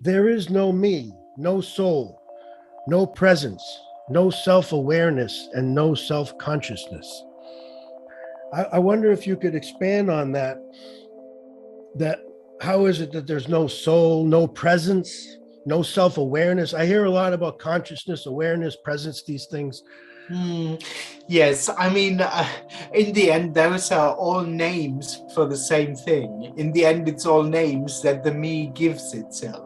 There is no me, no soul, no presence, no self-awareness, and no self-consciousness. I wonder if you could expand on that. That how is it that there's no soul, no presence, no self-awareness? I hear a lot about consciousness, awareness, presence, these things. Mm, yes, I mean, in the end, those are all names for the same thing. In the end, it's all names that the me gives itself.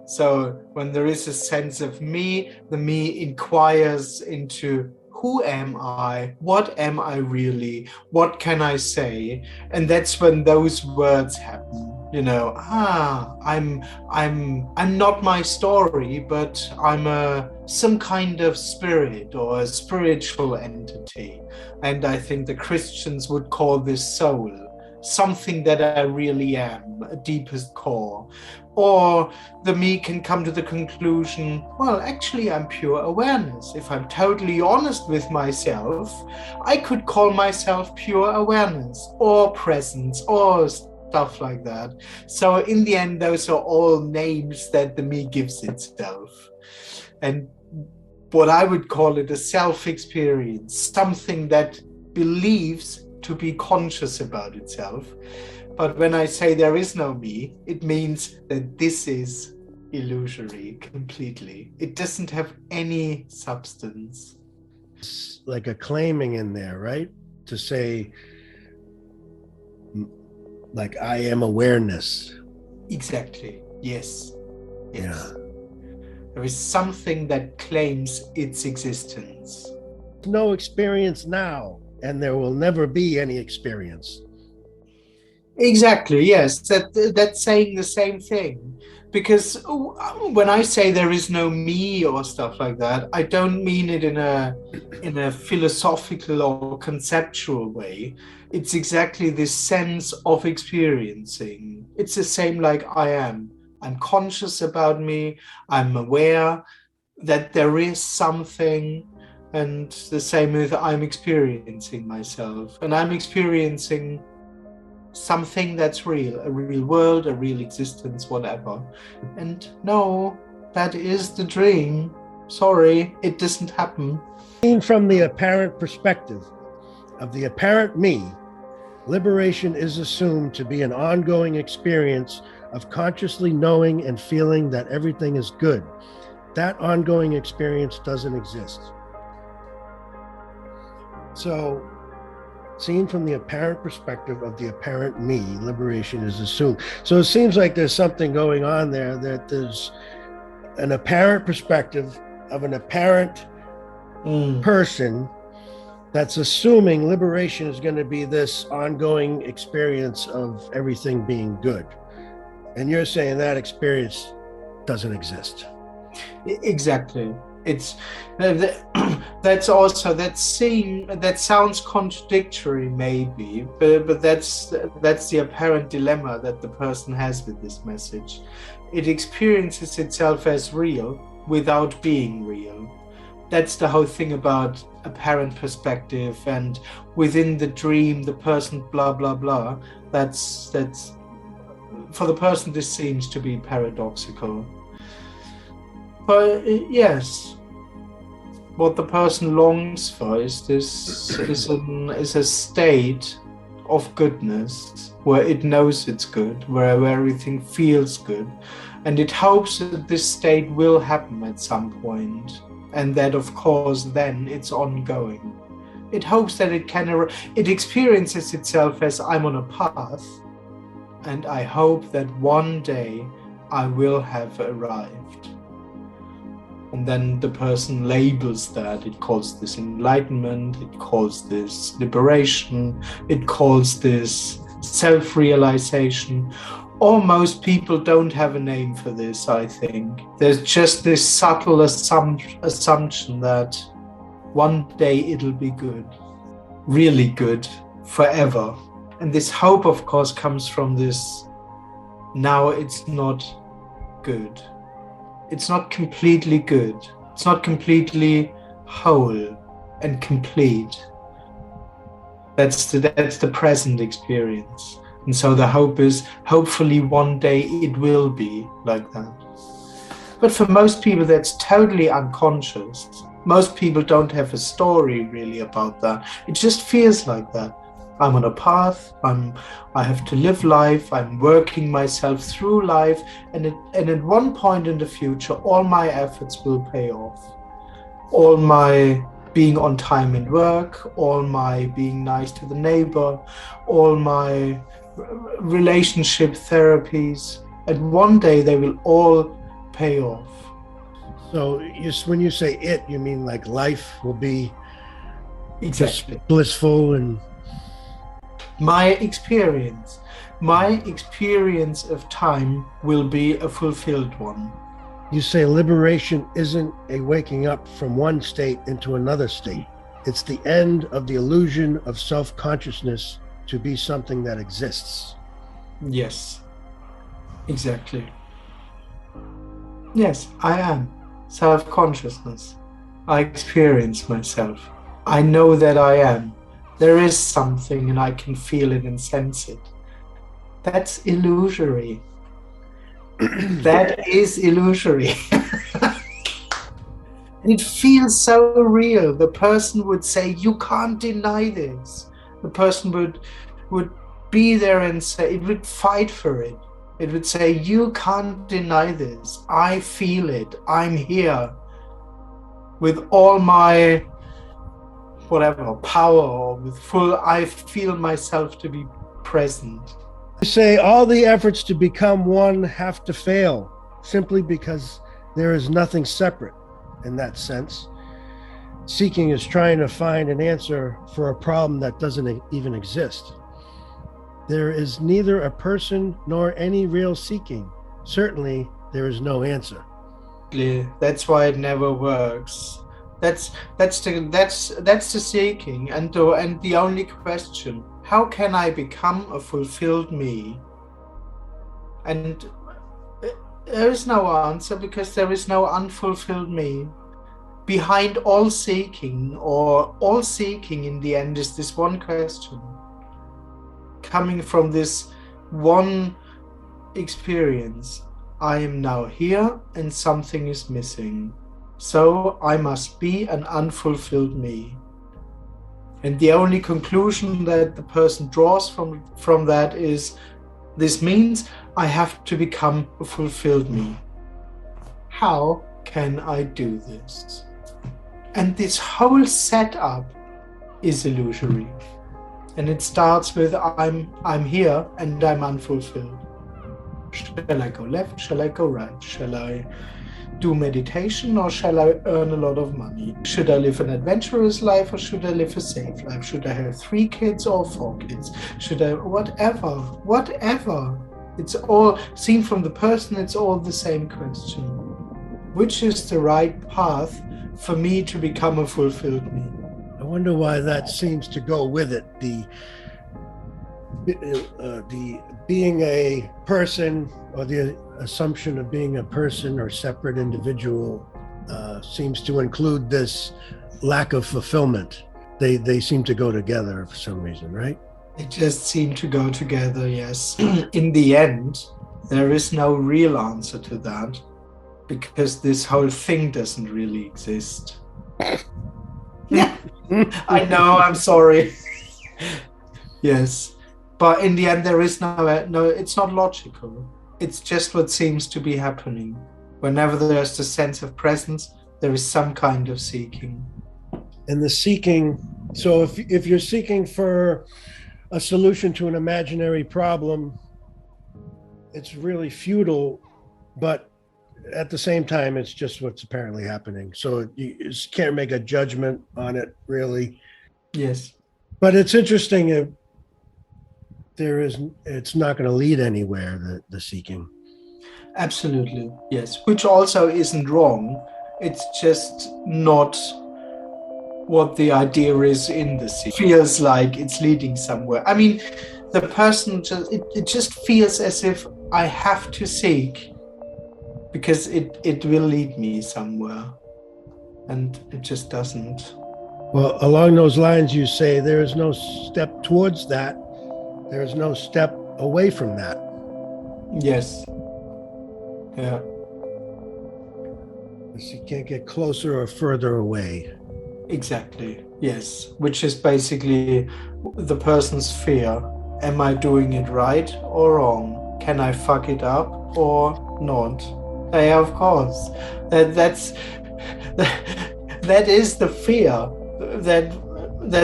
So when there is a sense of me, the me inquires into who am I? What am I really? What can I say? And that's when those words happen. You know, I'm not my story, but I'm some kind of spirit or a spiritual entity. And I think the Christians would call this soul, something that I really am, a deepest core. Or the me can come to the conclusion, well, actually, I'm pure awareness. If I'm totally honest with myself, I could call myself pure awareness or presence or stuff like that. So in the end, those are all names that the me gives itself. And what I would call it a self-experience, something that believes to be conscious about itself. But when I say there is no me, it means that this is illusory completely. It doesn't have any substance. It's like a claiming in there, right? To say, like, I am awareness. Exactly. Yes. Yes. Yeah. There is something that claims its existence. No experience now, and there will never be any experience. Exactly, yes. That's saying the same thing. Because when I say there is no me or stuff like that, I don't mean it in a philosophical or conceptual way. It's exactly this sense of experiencing. It's the same like I am. I'm conscious about me. I'm aware that there is something, and the same with I'm experiencing myself. And I'm experiencing something that's real, a real world, a real existence, whatever. And no, that is the dream. Sorry, it doesn't happen. Seen from the apparent perspective of the apparent me, liberation is assumed to be an ongoing experience of consciously knowing and feeling that everything is good. That ongoing experience doesn't exist. So, seen from the apparent perspective of the apparent me, liberation is assumed. So it seems like there's something going on there, that there's an apparent perspective of an apparent person that's assuming liberation is going to be this ongoing experience of everything being good. And you're saying that experience doesn't exist. Exactly. It's that's also that sounds contradictory maybe, but that's the apparent dilemma that the person has with this message. It experiences itself as real without being real. That's the whole thing about apparent perspective, and within the dream the person blah blah blah. That's for the person this seems to be paradoxical. But yes, what the person longs for is a state of goodness where it knows it's good, where everything feels good, and it hopes that this state will happen at some point, and that of course then it's ongoing. It hopes that it experiences itself as I'm on a path, and I hope that one day I will have arrived. And then the person labels that. It calls this enlightenment, it calls this liberation, it calls this self-realization. Or most people don't have a name for this, I think. There's just this subtle assumption that one day it'll be good, really good, forever. And this hope, of course, comes from this, now it's not good. It's not completely good. It's not completely whole and complete. That's the present experience. And so the hope is, hopefully one day it will be like that. But for most people, that's totally unconscious. Most people don't have a story really about that. It just feels like that. I'm on a path, I have to live life, I'm working myself through life, and at one point in the future, all my efforts will pay off. All my being on time in work, all my being nice to the neighbor, all my relationship therapies, and one day they will all pay off. So when you say it, you mean like life will be Exactly. just blissful and... My experience of time will be a fulfilled one. You say liberation isn't a waking up from one state into another state. It's the end of the illusion of self-consciousness to be something that exists. Yes, exactly. Yes, I am self-consciousness. I experience myself. I know that I am. There is something and I can feel it and sense it. That's illusory. That is illusory. It feels so real. The person would say, you can't deny this. The person would be there and say, it would fight for it. It would say, you can't deny this. I feel it. I'm here with all my whatever power, or with full, I feel myself to be present. You say all the efforts to become one have to fail simply because there is nothing separate in that sense. Seeking is trying to find an answer for a problem that doesn't even exist. There is neither a person nor any real seeking. Certainly, there is no answer. That's why it never works. That's the seeking, and the only question: how can I become a fulfilled me? And there is no answer, because there is no unfulfilled me. Behind all seeking, or all seeking in the end, is this one question, coming from this one experience. I am now here and something is missing. So I must be an unfulfilled me. And the only conclusion that the person draws from that is, this means I have to become a fulfilled me. How can I do this? And this whole setup is illusory. And it starts with, I'm here and I'm unfulfilled. Shall I go left? Shall I go right? Shall I do meditation, or shall I earn a lot of money? Should I live an adventurous life, or should I live a safe life? Should I have 3 kids or 4 kids? Should I, whatever. It's all seen from the person, it's all the same question. Which is the right path for me to become a fulfilled me? I wonder why that seems to go with it. The being a person, or the assumption of being a person or separate individual, seems to include this lack of fulfillment. They seem to go together for some reason, right? They just seem to go together, yes. In the end, there is no real answer to that, because this whole thing doesn't really exist. Yeah, I know, I'm sorry. Yes, but in the end, there is no, it's not logical. It's just what seems to be happening. Whenever there's the sense of presence, there is some kind of seeking. And the seeking, so if you're seeking for a solution to an imaginary problem, it's really futile, but at the same time, it's just what's apparently happening. So you just can't make a judgment on it, really. Yes. But it's interesting if it's not going to lead anywhere, the seeking. Absolutely, yes. Which also isn't wrong. It's just not what the idea is in the sea. It feels like it's leading somewhere. I mean, the person it just feels as if I have to seek, because it will lead me somewhere, and it just doesn't. Well, along those lines, you say there is no step towards that. There is no step away from that. Yes. Yeah. You can't get closer or further away. Exactly. Yes. Which is basically the person's fear. Am I doing it right or wrong? Can I fuck it up or not? Yeah, of course. That's that is the fear that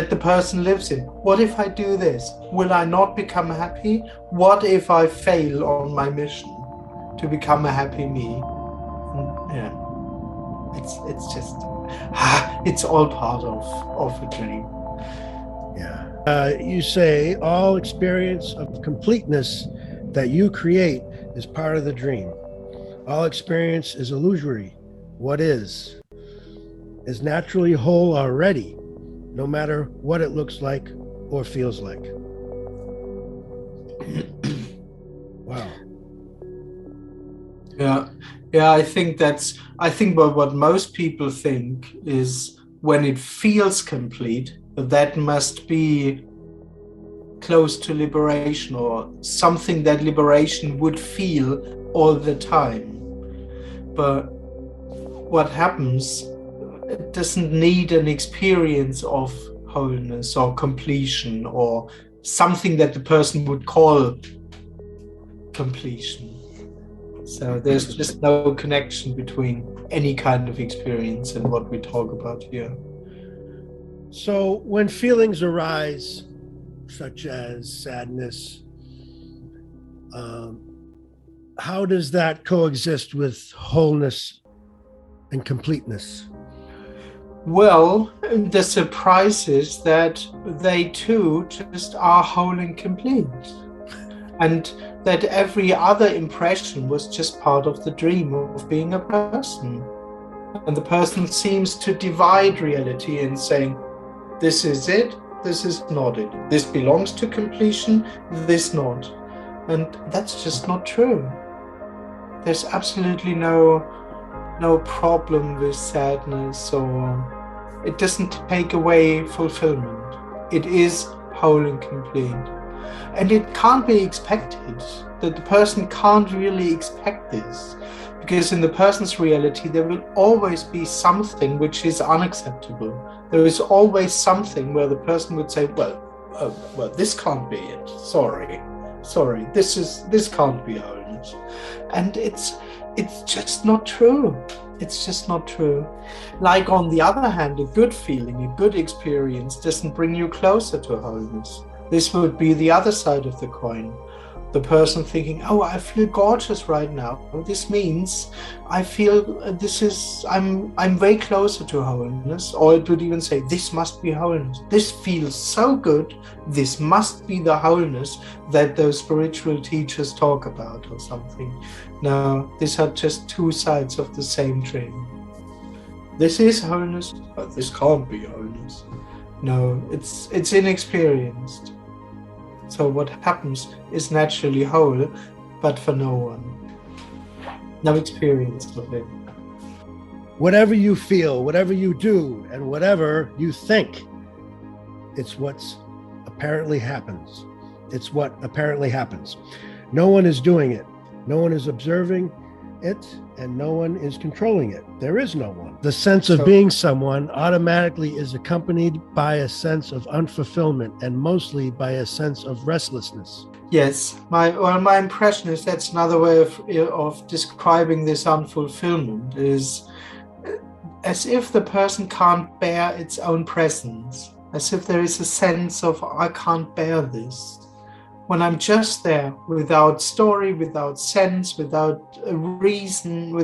the person lives in. What if I do this? Will I not become happy? What if I fail on my mission to become a happy me? Yeah. It's just it's all part of a dream. Yeah. You say all experience of completeness that you create is part of the dream. All experience is illusory. What is naturally whole already, no matter what it looks like or feels like. Wow. Yeah, I think what most people think is when it feels complete, that must be close to liberation or something that liberation would feel all the time. But what happens, it doesn't need an experience of wholeness or completion or something that the person would call completion. So there's just no connection between any kind of experience and what we talk about here. So when feelings arise, such as sadness, how does that coexist with wholeness and completeness? Well, the surprise is that they too just are whole and complete. And that every other impression was just part of the dream of being a person. And the person seems to divide reality and saying, this is it, this is not it. This belongs to completion, this not. And that's just not true. There's absolutely no problem with sadness, or it doesn't take away fulfillment. It is whole and complete. And it can't be expected, that the person can't really expect this, because in the person's reality there will always be something which is unacceptable. There is always something where the person would say, well, this can't be it. Sorry, this can't be wholeness. And it's just not true. It's just not true. Like, on the other hand, a good feeling, a good experience doesn't bring you closer to wholeness. This would be the other side of the coin. The person thinking, oh, I feel gorgeous right now. This means I feel I'm way closer to wholeness. Or it would even say, this must be wholeness. This feels so good. This must be the wholeness that those spiritual teachers talk about or something. No, these are just two sides of the same dream. This is wholeness, but this can't be wholeness. No, it's inexperienced. So what happens is naturally whole, but for no one. No experience of it. Whatever you feel, whatever you do, and whatever you think, it's what's apparently happens. It's what apparently happens. No one is doing it. No one is observing it, and no one is controlling it. There is no one. The sense of being someone automatically is accompanied by a sense of unfulfillment, and mostly by a sense of restlessness. Yes, my impression is that's another way of describing this unfulfillment, is as if the person can't bear its own presence, as if there is a sense of, I can't bear this. When I'm just there, without story, without sense, without a reason,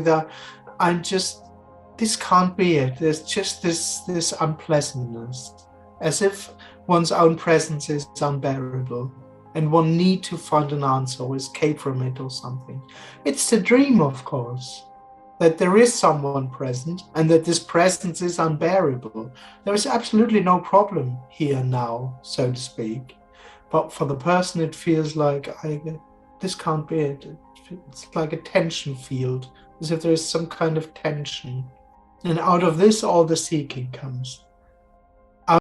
this can't be it. There's just this unpleasantness, as if one's own presence is unbearable and one need to find an answer or escape from it or something. It's the dream, of course, that there is someone present and that this presence is unbearable. There is absolutely no problem here now, so to speak. But for the person, it feels like, this can't be it. It's like a tension field, as if there is some kind of tension. And out of this, all the seeking comes.